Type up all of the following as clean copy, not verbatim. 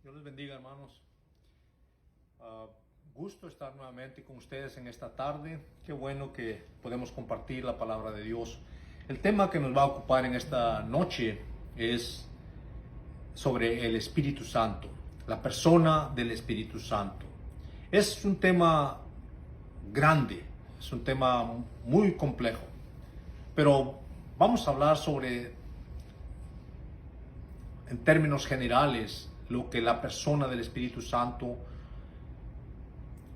Dios les bendiga, hermanos. Gusto estar nuevamente con ustedes en esta tarde. Qué bueno que podemos compartir la palabra de Dios. El tema que nos va a ocupar en esta noche es sobre el Espíritu Santo, la persona del Espíritu Santo. Es un tema grande, es un tema muy complejo, pero vamos a hablar sobre, en términos generales, lo que la persona del Espíritu Santo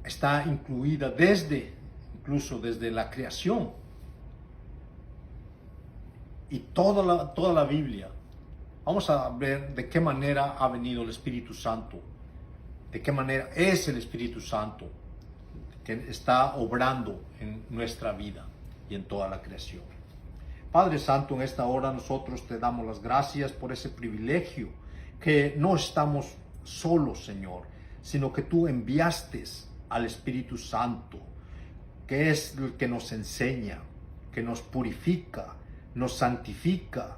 está incluida incluso desde la creación. Y toda la Biblia. Vamos a ver de qué manera ha venido el Espíritu Santo, de qué manera es el Espíritu Santo que está obrando en nuestra vida y en toda la creación. Padre Santo, en esta hora nosotros te damos las gracias por ese privilegio, que no estamos solos, Señor, sino que tú enviaste al Espíritu Santo, que es el que nos enseña, que nos purifica, nos santifica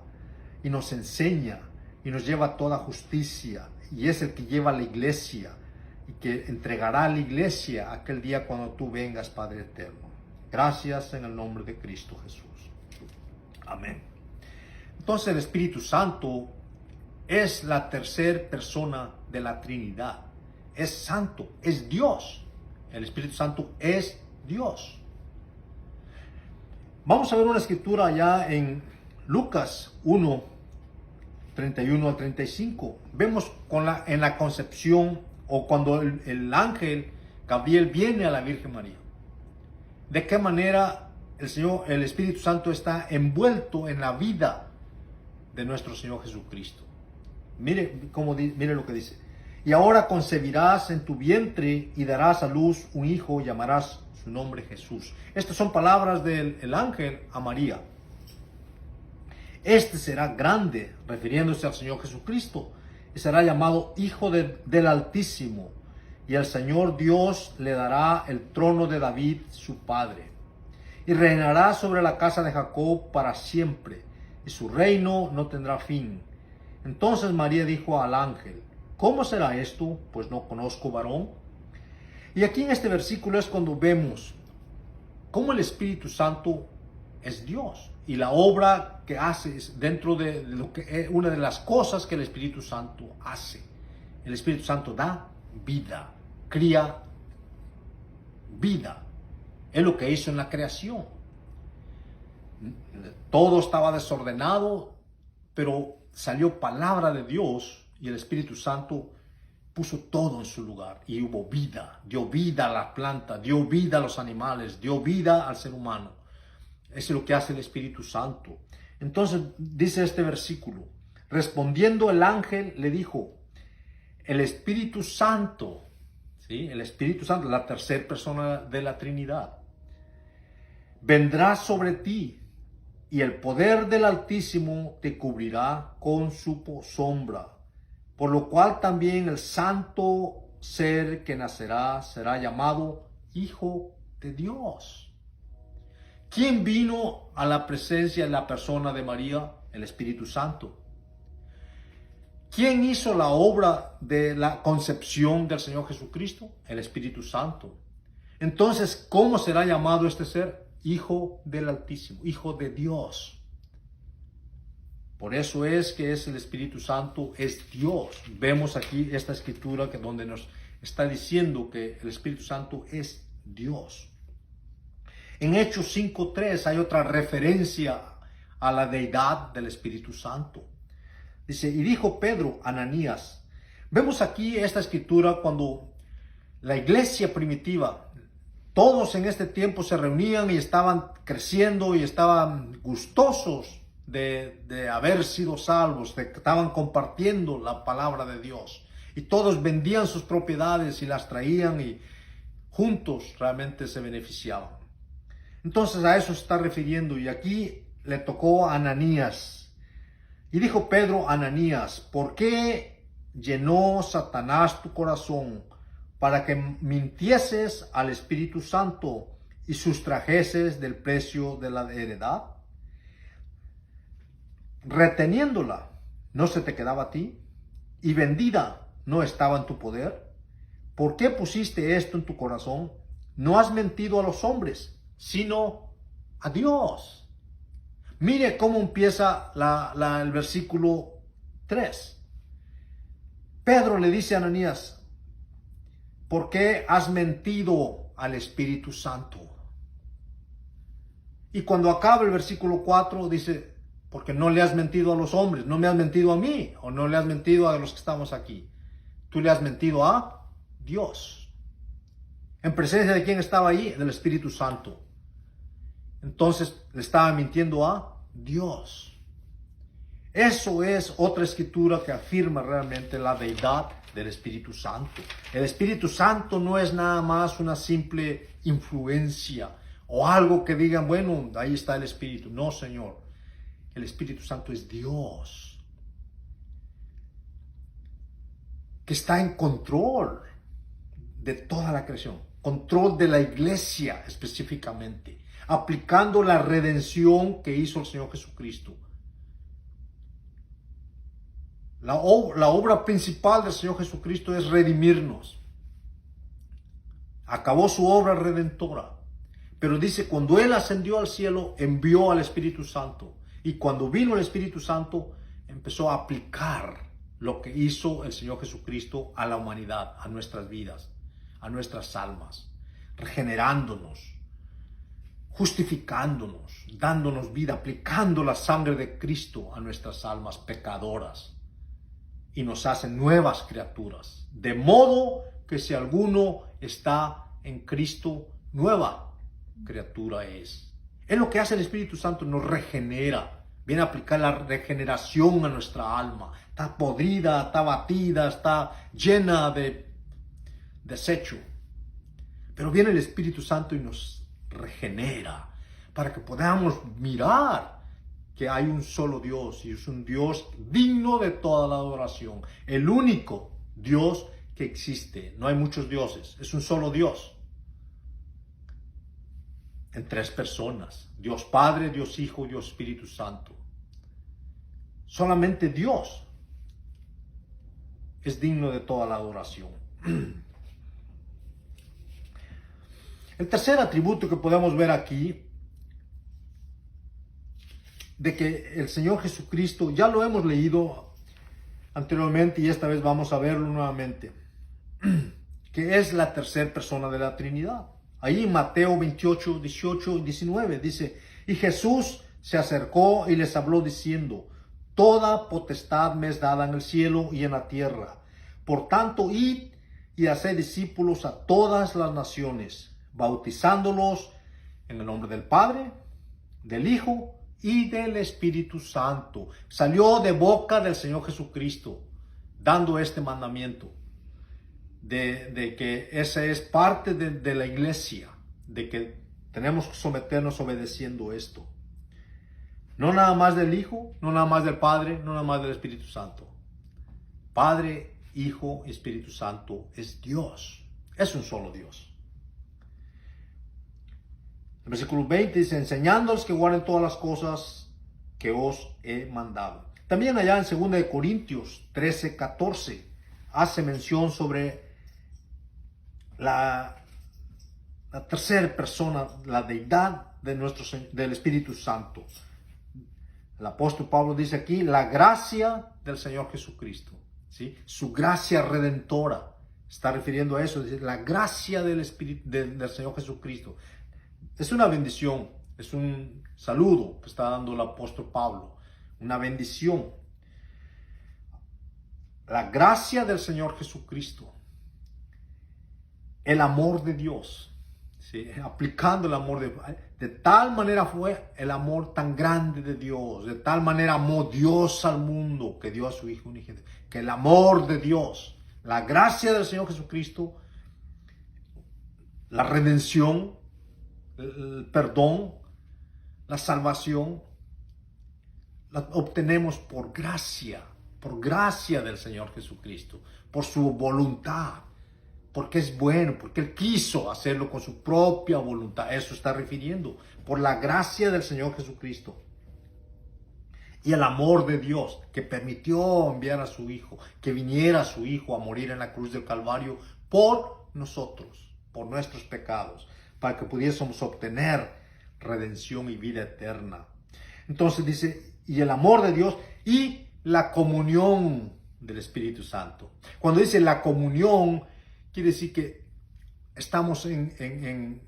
y nos enseña y nos lleva a toda justicia, y es el que lleva a la iglesia y que entregará a la iglesia aquel día cuando tú vengas, Padre eterno. Gracias en el nombre de Cristo Jesús. Amén. Entonces el Espíritu Santo es la tercera persona de la Trinidad. Es santo, es Dios. El Espíritu Santo es Dios. Vamos a ver una escritura allá en Lucas 1, 31 al 35. Vemos en la concepción, o cuando el ángel Gabriel viene a la Virgen María, de qué manera el Espíritu Santo está envuelto en la vida de nuestro Señor Jesucristo. Mire lo que dice. Y ahora concebirás en tu vientre y darás a luz un hijo, llamarás su nombre Jesús. Estas son palabras del ángel a María. Este será grande, refiriéndose al Señor Jesucristo, y será llamado Hijo del Altísimo, y el Señor Dios le dará el trono de David, su padre, y reinará sobre la casa de Jacob para siempre, y su reino no tendrá fin. Entonces María dijo al ángel: ¿cómo será esto? Pues no conozco varón. Y aquí en este versículo es cuando vemos cómo el Espíritu Santo es Dios, y la obra que hace es dentro de lo que es una de las cosas que el Espíritu Santo hace. El Espíritu Santo da vida, cría vida. Es lo que hizo en la creación. Todo estaba desordenado, pero salió palabra de Dios y el Espíritu Santo puso todo en su lugar y hubo vida. Dio vida a la planta, dio vida a los animales, dio vida al ser humano. Eso es lo que hace el Espíritu Santo. Entonces dice este versículo: respondiendo el ángel le dijo, el Espíritu Santo, ¿sí? El Espíritu Santo, la tercera persona de la Trinidad, vendrá sobre ti, y el poder del Altísimo te cubrirá con su sombra. Por lo cual también el santo ser que nacerá será llamado Hijo de Dios. ¿Quién vino a la presencia en la persona de María? El Espíritu Santo. ¿Quién hizo la obra de la concepción del Señor Jesucristo? El Espíritu Santo. Entonces, ¿cómo será llamado este ser? Hijo del Altísimo, Hijo de Dios. Por eso es que es el Espíritu Santo, es Dios. Vemos aquí esta escritura donde nos está diciendo que el Espíritu Santo es Dios. En Hechos 5:3 hay otra referencia a la deidad del Espíritu Santo. Dice, y dijo Pedro a Ananías. Vemos aquí esta escritura cuando la iglesia primitiva, todos en este tiempo se reunían y estaban creciendo y estaban gustosos de haber sido salvos, de que estaban compartiendo la palabra de Dios. Y todos vendían sus propiedades y las traían y juntos realmente se beneficiaban. Entonces a eso se está refiriendo, y aquí le tocó a Ananías. Y dijo Pedro a Ananías, ¿por qué llenó Satanás tu corazón para que mintieses al Espíritu Santo y sustrajeses del precio de la heredad? Reteniéndola, ¿no se te quedaba a ti? Y vendida, no estaba en tu poder? ¿Por qué pusiste esto en tu corazón? No has mentido a los hombres, sino a Dios. Mire cómo empieza el versículo 3. Pedro le dice a Ananías, ¿por qué has mentido al Espíritu Santo? Y cuando acaba el versículo 4 dice, porque no le has mentido a los hombres, no me has mentido a mí, o no le has mentido a los que estamos aquí. Tú le has mentido a Dios. ¿En presencia de quién estaba ahí? Del Espíritu Santo. Entonces le estaba mintiendo a Dios. Eso es otra escritura que afirma realmente la deidad del Espíritu Santo. El Espíritu Santo no es nada más una simple influencia o algo que digan, bueno, ahí está el Espíritu. No, Señor. El Espíritu Santo es Dios, que está en control de toda la creación, control de la iglesia específicamente, aplicando la redención que hizo el Señor Jesucristo. La obra principal del Señor Jesucristo es redimirnos. Acabó su obra redentora. Pero dice, cuando Él ascendió al cielo, envió al Espíritu Santo. Y cuando vino el Espíritu Santo, empezó a aplicar lo que hizo el Señor Jesucristo a la humanidad, a nuestras vidas, a nuestras almas, regenerándonos, justificándonos, dándonos vida, aplicando la sangre de Cristo a nuestras almas pecadoras. Y nos hace nuevas criaturas. De modo que si alguno está en Cristo, nueva criatura es. Es lo que hace el Espíritu Santo, nos regenera. Viene a aplicar la regeneración a nuestra alma. Está podrida, está batida, está llena de desecho. Pero viene el Espíritu Santo y nos regenera para que podamos mirar que hay un solo Dios y es un Dios digno de toda la adoración. El único Dios que existe. No hay muchos dioses, es un solo Dios. En tres personas. Dios Padre, Dios Hijo, Dios Espíritu Santo. Solamente Dios es digno de toda la adoración. El tercer atributo que podemos ver aquí, de que el Señor Jesucristo, ya lo hemos leído anteriormente y esta vez vamos a verlo nuevamente, que es la tercera persona de la Trinidad. Ahí en Mateo 28, 18 y 19 dice, y Jesús se acercó y les habló diciendo, toda potestad me es dada en el cielo y en la tierra. Por tanto, id y haced discípulos a todas las naciones, bautizándolos en el nombre del Padre, del Hijo y del Espíritu Santo. Salió de boca del Señor Jesucristo, dando este mandamiento. De que esa es parte de la iglesia, de que tenemos que someternos obedeciendo esto. No nada más del Hijo, no nada más del Padre, no nada más del Espíritu Santo. Padre, Hijo y Espíritu Santo es Dios, es un solo Dios. El versículo 20 dice, enseñándoles que guarden todas las cosas que os he mandado. También allá en 2 Corintios 13, 14 hace mención sobre la tercera persona, la deidad del Espíritu Santo. El apóstol Pablo dice aquí, la gracia del Señor Jesucristo, ¿sí? Su gracia redentora, está refiriendo a eso, dice, la gracia del Señor Jesucristo. Es una bendición, es un saludo que está dando el apóstol Pablo, una bendición. La gracia del Señor Jesucristo. El amor de Dios, ¿sí? Aplicando el amor de tal manera fue el amor tan grande de Dios, de tal manera amó Dios al mundo que dio a su Hijo unigénito, que el amor de Dios, la gracia del Señor Jesucristo, la redención, el perdón, la salvación, la obtenemos por gracia del Señor Jesucristo, por su voluntad. Porque es bueno, porque Él quiso hacerlo con su propia voluntad. Eso está refiriendo, por la gracia del Señor Jesucristo. y el amor de Dios que permitió enviar a su Hijo, que viniera su Hijo a morir en la cruz del Calvario por nosotros, por nuestros pecados, para que pudiésemos obtener redención y vida eterna. Entonces dice, y el amor de Dios y la comunión del Espíritu Santo. Cuando dice la comunión, quiere decir que estamos en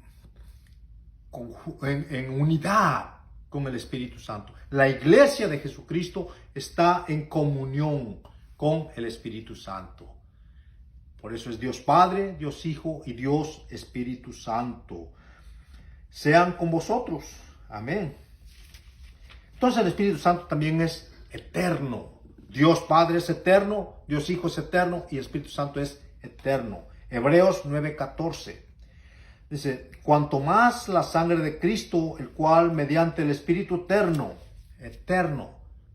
unidad con el Espíritu Santo. La iglesia de Jesucristo está en comunión con el Espíritu Santo. Por eso es Dios Padre, Dios Hijo y Dios Espíritu Santo. Sean con vosotros. Amén. Entonces el Espíritu Santo también es eterno. Dios Padre es eterno, Dios Hijo es eterno y el Espíritu Santo es eterno. Hebreos 9:14. Dice, cuanto más la sangre de Cristo, el cual mediante el Espíritu eterno,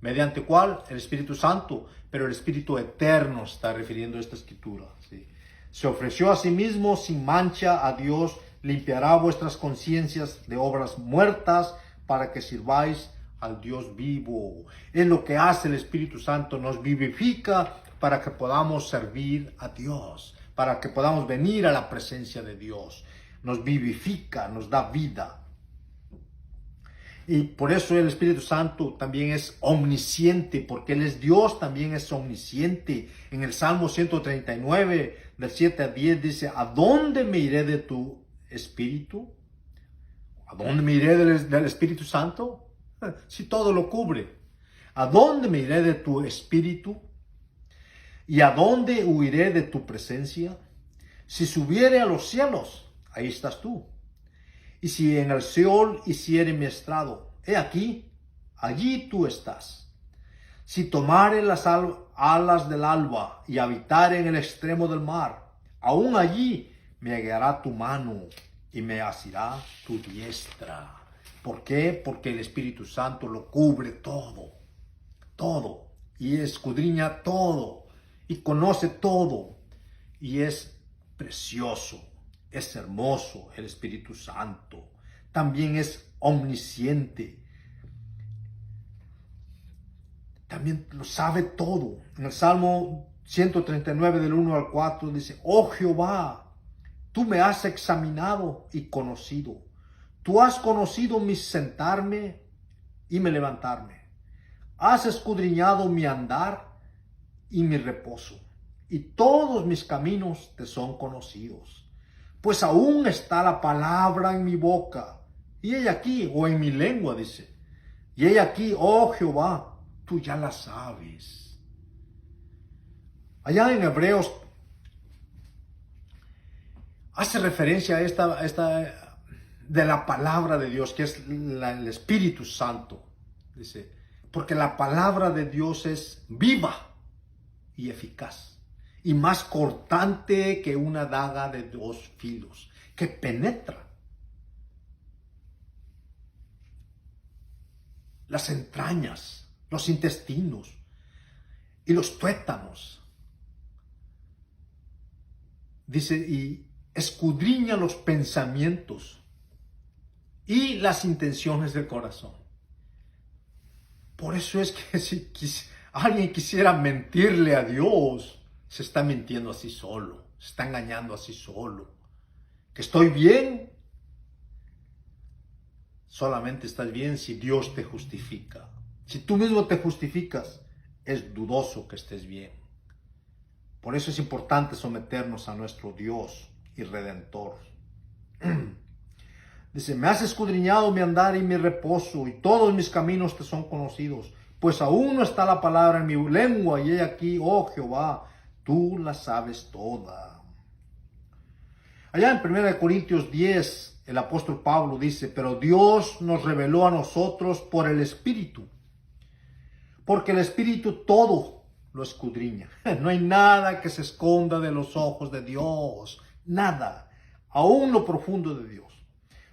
mediante cuál, el Espíritu Santo, pero el Espíritu eterno está refiriendo a esta escritura. ¿Sí? Se ofreció a sí mismo sin mancha a Dios, limpiará vuestras conciencias de obras muertas para que sirváis al Dios vivo. Es lo que hace el Espíritu Santo, nos vivifica para que podamos servir a Dios, para que podamos venir a la presencia de Dios. Nos vivifica, nos da vida. Y por eso el Espíritu Santo también es omnisciente, porque Él es Dios, también es omnisciente. En el Salmo 139, del 7 a 10, dice, ¿a dónde me iré de tu Espíritu? ¿A dónde me iré del Espíritu Santo? Si todo lo cubre. ¿A dónde me iré de tu Espíritu? ¿Y a dónde huiré de tu presencia? Si subiere a los cielos, ahí estás tú. Y si en el Seol hiciere mi estrado, he aquí, allí tú estás. Si tomare las alas del alba y habitare en el extremo del mar, aún allí me guiará tu mano y me asirá tu diestra. ¿Por qué? Porque el Espíritu Santo lo cubre todo, todo, y escudriña todo, y conoce todo, y es precioso. Es hermoso el Espíritu Santo. También es omnisciente. También lo sabe todo. En el Salmo 139 del 1 al 4 dice, oh Jehová, tú me has examinado y conocido. Tú has conocido mi sentarme y mi levantarme. Has escudriñado mi andar y mi reposo. Y todos mis caminos te son conocidos. Pues aún está la palabra en mi boca, y ella aquí, o en mi lengua, dice, y ella aquí, oh Jehová, tú ya la sabes. Allá en Hebreos hace referencia a esta de la palabra de Dios, que es el Espíritu Santo, dice, porque la palabra de Dios es viva y eficaz, y más cortante que una daga de 2 filos, que penetra las entrañas, los intestinos y los tuétanos. Dice, y escudriña los pensamientos y las intenciones del corazón. Por eso es que si alguien quisiera mentirle a Dios, se está mintiendo así solo, se está engañando así solo. Que estoy bien, solamente estás bien si Dios te justifica. Si tú mismo te justificas, es dudoso que estés bien. Por eso es importante someternos a nuestro Dios y Redentor. Dice, me has escudriñado mi andar y mi reposo, y todos mis caminos te son conocidos. Pues aún no está la palabra en mi lengua, y he aquí, oh Jehová, tú la sabes toda. Allá en 1 Corintios 10, el apóstol Pablo dice, pero Dios nos reveló a nosotros por el Espíritu, porque el Espíritu todo lo escudriña. No hay nada que se esconda de los ojos de Dios, nada, aún lo profundo de Dios.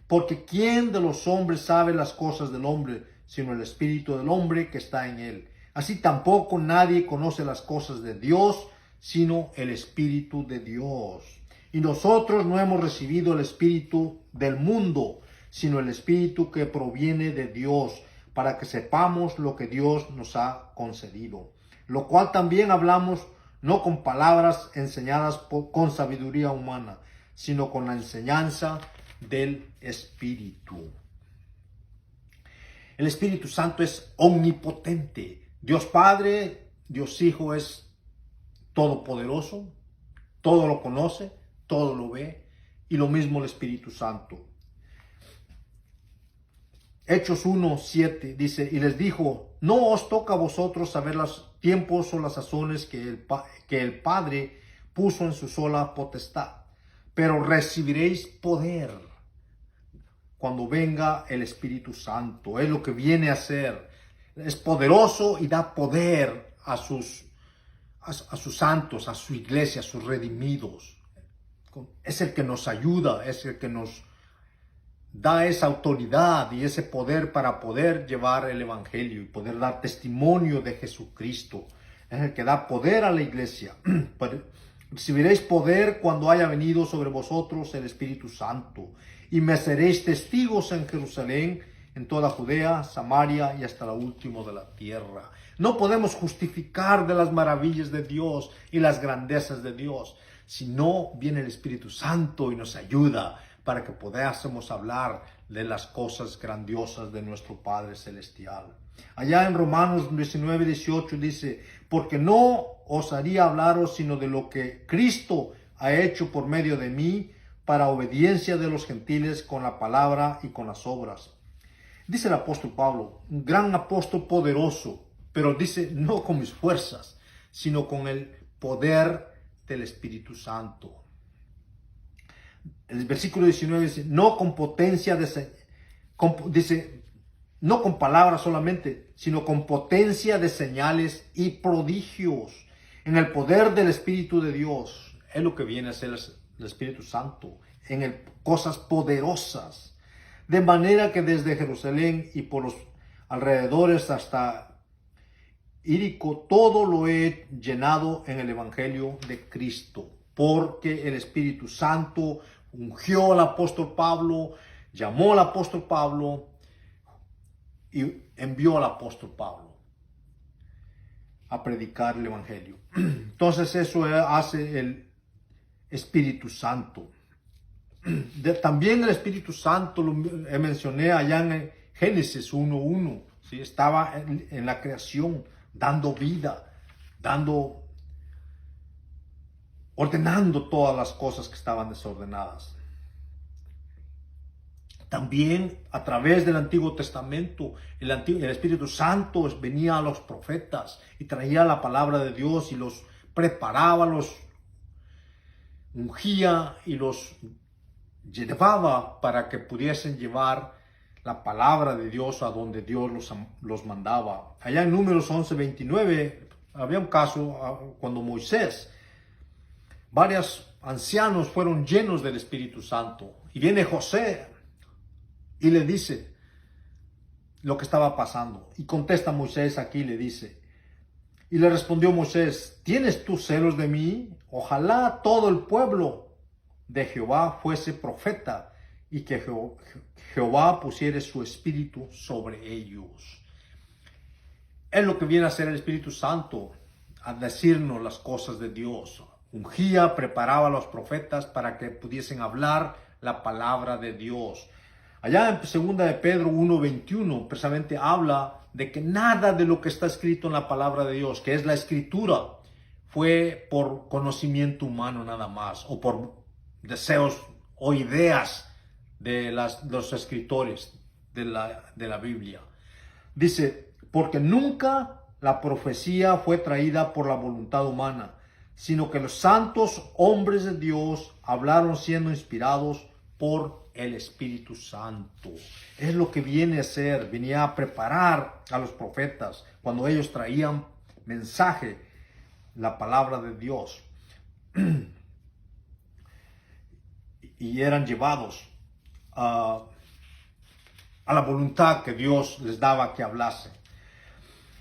Porque ¿quién de los hombres sabe las cosas del hombre, sino el Espíritu del hombre que está en él? Así tampoco nadie conoce las cosas de Dios, sino el Espíritu de Dios. Y nosotros no hemos recibido el Espíritu del mundo, sino el Espíritu que proviene de Dios, para que sepamos lo que Dios nos ha concedido, lo cual también hablamos no con palabras enseñadas con sabiduría humana, sino con la enseñanza del Espíritu. El Espíritu Santo es omnipotente. Dios Padre, Dios Hijo es todopoderoso, todo lo conoce, todo lo ve, y lo mismo el Espíritu Santo. Hechos 1:7 dice, y les dijo, no os toca a vosotros saber los tiempos o las sazones que el Padre puso en su sola potestad, pero recibiréis poder cuando venga el Espíritu Santo. Es lo que viene a hacer. Es poderoso y da poder a sus santos, a su iglesia, a sus redimidos. Es el que nos ayuda, es el que nos da esa autoridad y ese poder para poder llevar el Evangelio y poder dar testimonio de Jesucristo. Es el que da poder a la iglesia. Recibiréis poder cuando haya venido sobre vosotros el Espíritu Santo, y me seréis testigos en Jerusalén, en toda Judea, Samaria y hasta lo último de la tierra. No podemos justificar de las maravillas de Dios y las grandezas de Dios, si no viene el Espíritu Santo y nos ayuda para que podamos hablar de las cosas grandiosas de nuestro Padre Celestial. Allá en Romanos 19:18 dice, porque no osaría hablaros sino de lo que Cristo ha hecho por medio de mí, para obediencia de los gentiles con la palabra y con las obras. Dice el apóstol Pablo, un gran apóstol poderoso, pero dice, no con mis fuerzas, sino con el poder del Espíritu Santo. El versículo 19 dice, no con potencia no con palabras solamente, sino con potencia de señales y prodigios, en el poder del Espíritu de Dios. Es lo que viene a ser el Espíritu Santo, en cosas poderosas, de manera que desde Jerusalén y por los alrededores hasta Ilírico, todo lo he llenado en el Evangelio de Cristo, porque el Espíritu Santo ungió al apóstol Pablo, llamó al apóstol Pablo y envió al apóstol Pablo a predicar el Evangelio. Entonces eso hace el Espíritu Santo. También el Espíritu Santo lo mencioné allá en Génesis 1:1, ¿sí? Estaba en la creación, dando vida, ordenando todas las cosas que estaban desordenadas. También a través del Antiguo Testamento, el Espíritu Santo venía a los profetas y traía la palabra de Dios y los preparaba, los ungía y los llevaba para que pudiesen llevar la palabra de Dios a donde Dios los mandaba. Allá en Números 11:29 había un caso cuando Moisés, varios ancianos fueron llenos del Espíritu Santo, y viene José y le dice lo que estaba pasando, y contesta Moisés aquí, le dice, y le respondió Moisés, ¿tienes tú celos de mí? Ojalá todo el pueblo de Jehová fuese profeta, y que Jehová pusiere su espíritu sobre ellos. Es lo que viene a hacer el Espíritu Santo, a decirnos las cosas de Dios. Ungía, preparaba a los profetas para que pudiesen hablar la palabra de Dios. Allá en 2 de Pedro 1:21 precisamente habla de que nada de lo que está escrito en la palabra de Dios, que es la escritura, fue por conocimiento humano nada más, o por deseos o ideas de los escritores de la Biblia. Dice, porque nunca la profecía fue traída por la voluntad humana, sino que los santos hombres de Dios hablaron siendo inspirados por el Espíritu Santo. Es lo que viene a ser, venía a preparar a los profetas cuando ellos traían mensaje, la palabra de Dios, y eran llevados a la voluntad que Dios les daba que hablase.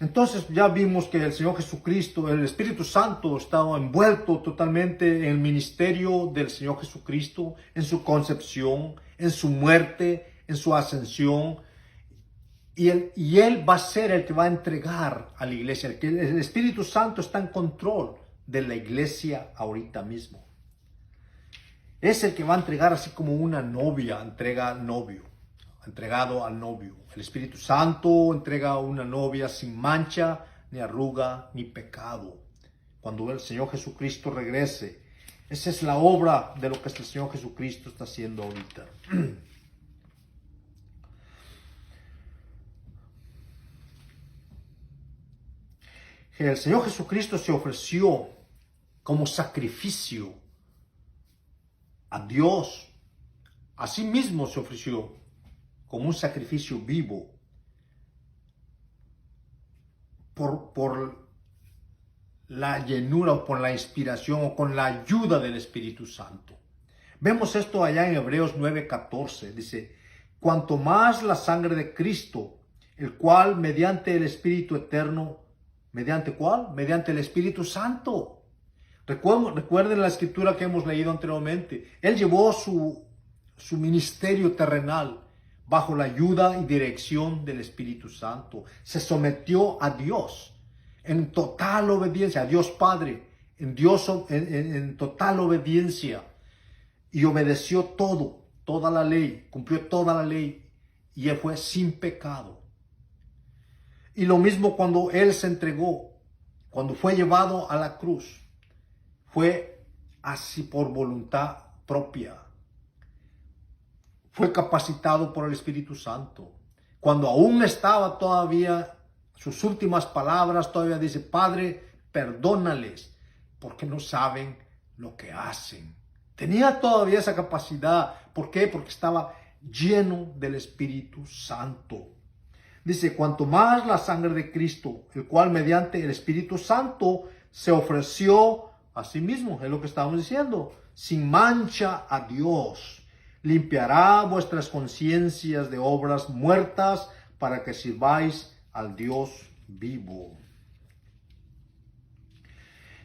Entonces ya vimos que el Señor Jesucristo, el Espíritu Santo, estaba envuelto totalmente en el ministerio del Señor Jesucristo, en su concepción, en su muerte, en su ascensión y Él va a ser el que va a entregar a la iglesia. El Espíritu Santo está en control de la iglesia ahorita mismo. Es el que va a entregar, así como una novia entrega al novio, entregado al novio. El Espíritu Santo entrega a una novia sin mancha, ni arruga, ni pecado. Cuando el Señor Jesucristo regrese, esa es la obra de lo que el Señor Jesucristo está haciendo ahorita. El Señor Jesucristo se ofreció como sacrificio a Dios. A sí mismo se ofreció como un sacrificio vivo por la llenura o por la inspiración o con la ayuda del Espíritu Santo. Vemos esto allá en Hebreos 9:14. Dice, cuanto más la sangre de Cristo, el cual mediante el Espíritu eterno, ¿mediante cuál? Mediante el Espíritu Santo. Recuerden la escritura que hemos leído anteriormente. Él llevó su ministerio terrenal bajo la ayuda y dirección del Espíritu Santo. Se sometió a Dios en total obediencia, a Dios Padre, en total obediencia. Y obedeció toda la ley, cumplió toda la ley. Y Él fue sin pecado. Y lo mismo cuando Él se entregó, cuando fue llevado a la cruz, fue así por voluntad propia. Fue capacitado por el Espíritu Santo. Cuando aún estaba todavía, sus últimas palabras todavía dice, Padre, perdónales, porque no saben lo que hacen. Tenía todavía esa capacidad. ¿Por qué? Porque estaba lleno del Espíritu Santo. Dice, cuanto más la sangre de Cristo, el cual mediante el Espíritu Santo se ofreció a sí mismo, es lo que estamos diciendo, sin mancha a Dios, limpiará vuestras conciencias de obras muertas para que sirváis al Dios vivo.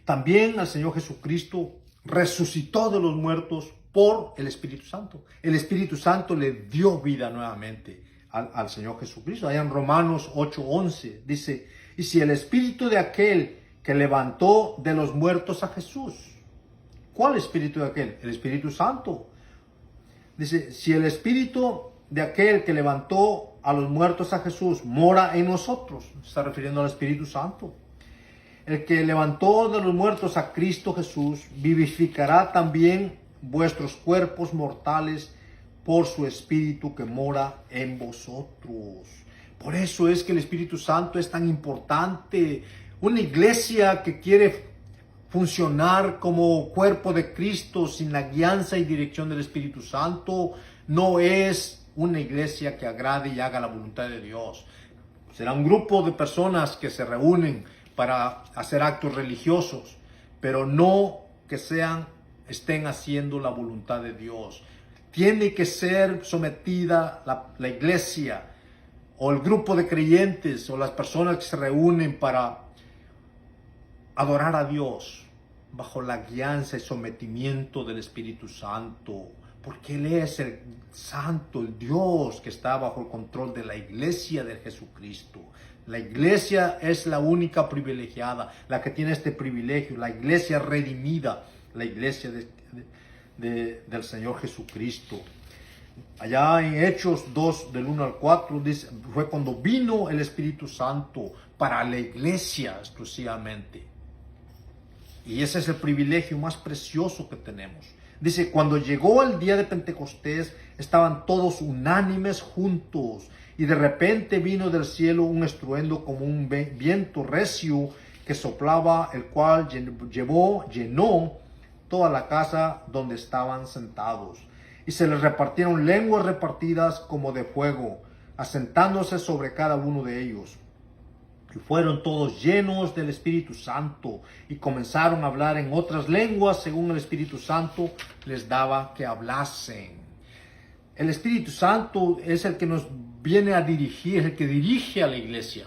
También al Señor Jesucristo resucitó de los muertos por el Espíritu Santo. El Espíritu Santo le dio vida nuevamente al Señor Jesucristo. Allá en Romanos 8:11 dice, y si el Espíritu de aquel que levantó de los muertos a Jesús. ¿Cuál espíritu de aquel? El Espíritu Santo. Dice, si el Espíritu de aquel que levantó a los muertos a Jesús mora en nosotros, se está refiriendo al Espíritu Santo. El que levantó de los muertos a Cristo Jesús vivificará también vuestros cuerpos mortales por su Espíritu que mora en vosotros. Por eso es que el Espíritu Santo es tan importante. Una iglesia que quiere funcionar como cuerpo de Cristo sin la guianza y dirección del Espíritu Santo no es una iglesia que agrade y haga la voluntad de Dios. Será un grupo de personas que se reúnen para hacer actos religiosos, pero no que estén haciendo la voluntad de Dios. Tiene que ser sometida la iglesia o el grupo de creyentes o las personas que se reúnen para adorar a Dios bajo la guianza y sometimiento del Espíritu Santo, porque Él es el Santo, el Dios que está bajo el control de la iglesia de Jesucristo. La iglesia es la única privilegiada, la que tiene este privilegio, la iglesia redimida, la iglesia del Señor Jesucristo. Allá en Hechos 2, del 1 al 4, dice, fue cuando vino el Espíritu Santo para la iglesia exclusivamente. Y ese es el privilegio más precioso que tenemos. Dice, cuando llegó el día de Pentecostés, estaban todos unánimes juntos. Y de repente vino del cielo un estruendo como un viento recio que soplaba, el cual llenó toda la casa donde estaban sentados. Y se les repartieron lenguas repartidas como de fuego, asentándose sobre cada uno de ellos. Y fueron todos llenos del Espíritu Santo y comenzaron a hablar en otras lenguas según el Espíritu Santo les daba que hablasen. El Espíritu Santo es el que nos viene a dirigir, el que dirige a la iglesia,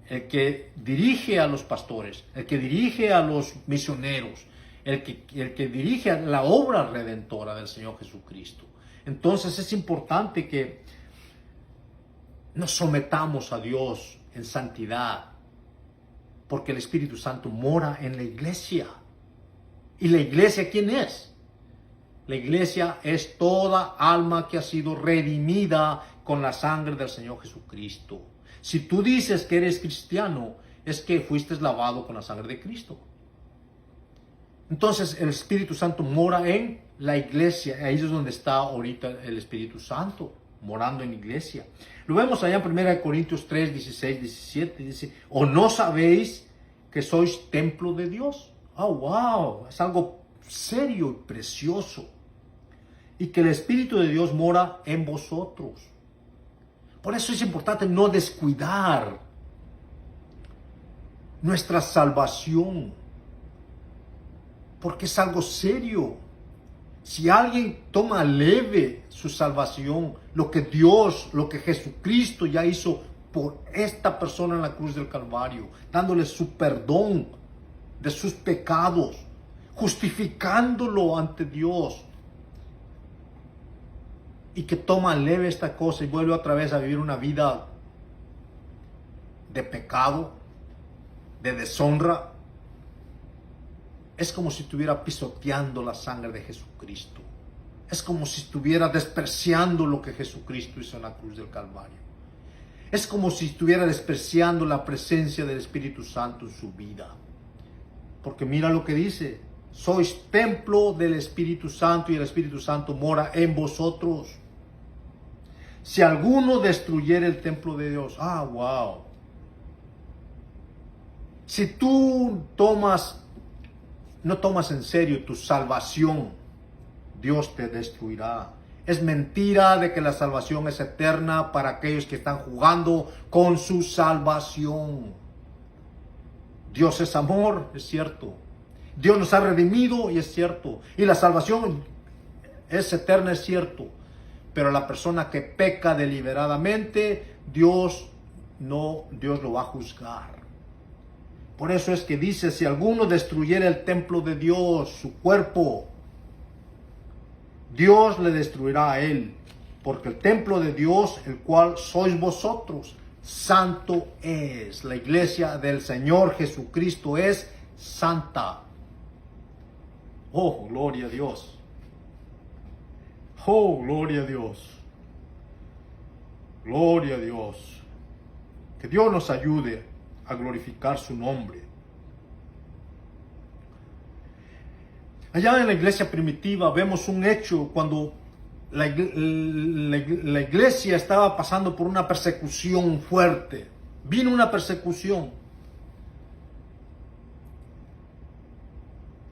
el que dirige a los pastores, el que dirige a los misioneros, el que dirige a la obra redentora del Señor Jesucristo. Entonces es importante que nos sometamos a Dios en santidad, porque el Espíritu Santo mora en la iglesia. ¿Y la iglesia quién es? La iglesia es toda alma que ha sido redimida con la sangre del Señor Jesucristo. Si tú dices que eres cristiano, es que fuiste lavado con la sangre de Cristo. Entonces el Espíritu Santo mora en la iglesia. Ahí es donde está ahorita el Espíritu Santo, morando en la iglesia. Lo vemos allá en 1 Corintios 3, 16, 17. Dice, ¿o no sabéis que sois templo de Dios? Oh, wow, es algo serio y precioso. Y que el Espíritu de Dios mora en vosotros. Por eso es importante no descuidar nuestra salvación, porque es algo serio. Si alguien toma leve su salvación, lo que Dios, lo que Jesucristo ya hizo por esta persona en la cruz del Calvario, dándole su perdón de sus pecados, justificándolo ante Dios, y que toma leve esta cosa y vuelve otra vez a vivir una vida de pecado, de deshonra, es como si estuviera pisoteando la sangre de Jesucristo. Es como si estuviera despreciando lo que Jesucristo hizo en la cruz del Calvario. Es como si estuviera despreciando la presencia del Espíritu Santo en su vida. Porque mira lo que dice: sois templo del Espíritu Santo y el Espíritu Santo mora en vosotros. Si alguno destruyere el templo de Dios, wow. Si tú no tomas en serio tu salvación, Dios te destruirá. Es mentira de que la salvación es eterna para aquellos que están jugando con su salvación. Dios es amor, es cierto. Dios nos ha redimido y es cierto. Y la salvación es eterna, es cierto. Pero la persona que peca deliberadamente, Dios lo va a juzgar. Por eso es que dice, si alguno destruyera el templo de Dios, su cuerpo, Dios le destruirá a él. Porque el templo de Dios, el cual sois vosotros, santo es. La iglesia del Señor Jesucristo es santa. Oh, gloria a Dios. Oh, gloria a Dios. Gloria a Dios. Que Dios nos ayude a glorificar su nombre. Allá en la iglesia primitiva vemos un hecho cuando la iglesia estaba pasando por una persecución fuerte. Vino una persecución.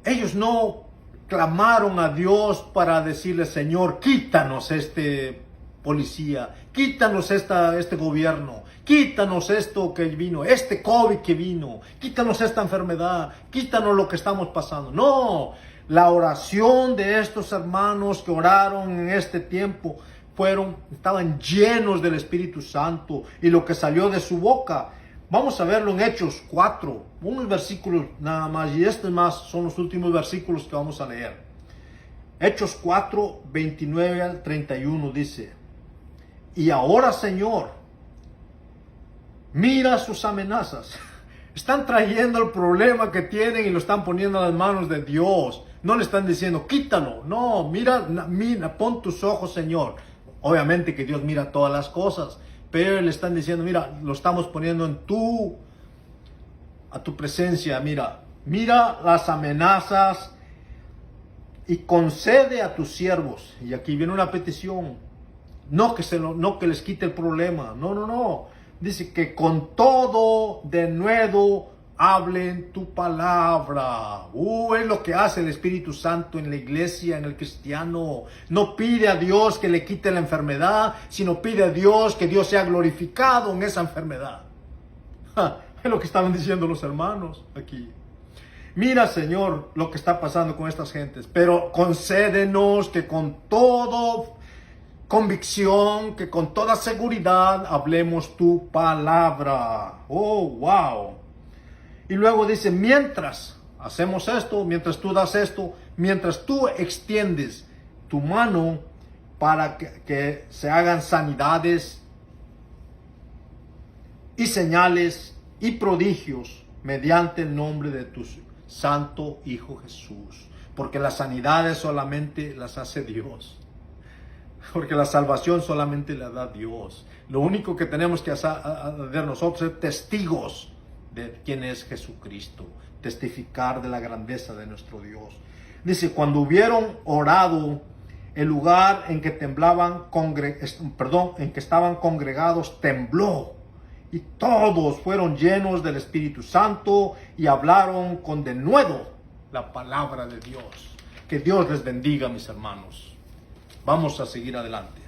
Ellos no clamaron a Dios para decirle: Señor, quítanos este policía, quítanos este gobierno, quítanos esto que vino, este COVID que vino, quítanos esta enfermedad, quítanos lo que estamos pasando. No, la oración de estos hermanos que oraron en este tiempo estaban llenos del Espíritu Santo, y lo que salió de su boca, vamos a verlo en Hechos 4, unos versículos nada más, y más son los últimos versículos que vamos a leer. Hechos 4, 29 al 31 dice: y ahora, Señor, mira sus amenazas. Están trayendo el problema que tienen y lo están poniendo en las manos de Dios. No le están diciendo: quítalo. No, mira, pon tus ojos, Señor. Obviamente que Dios mira todas las cosas, pero le están diciendo: mira, lo estamos poniendo a tu presencia. Mira las amenazas y concede a tus siervos. Y aquí viene una petición. No que les quite el problema. No. Dice que con todo denuedo hablen tu palabra. Es lo que hace el Espíritu Santo en la iglesia, en el cristiano. No pide a Dios que le quite la enfermedad, sino pide a Dios que Dios sea glorificado en esa enfermedad. Es lo que estaban diciendo los hermanos aquí. Mira, Señor, lo que está pasando con estas gentes, pero concédenos que con todo convicción, que con toda seguridad hablemos tu palabra. Oh, wow. Y luego dice: mientras hacemos esto, mientras tú das esto, mientras tú extiendes tu mano para que se hagan sanidades y señales y prodigios mediante el nombre de tu santo Hijo Jesús. Porque las sanidades solamente las hace Dios. Porque la salvación solamente la da Dios. Lo único que tenemos que hacer nosotros es testigos de quién es Jesucristo. Testificar de la grandeza de nuestro Dios. Dice, cuando hubieron orado, el lugar en que en que estaban congregados tembló, y todos fueron llenos del Espíritu Santo y hablaron con denuedo la palabra de Dios. Que Dios les bendiga, mis hermanos. Vamos a seguir adelante.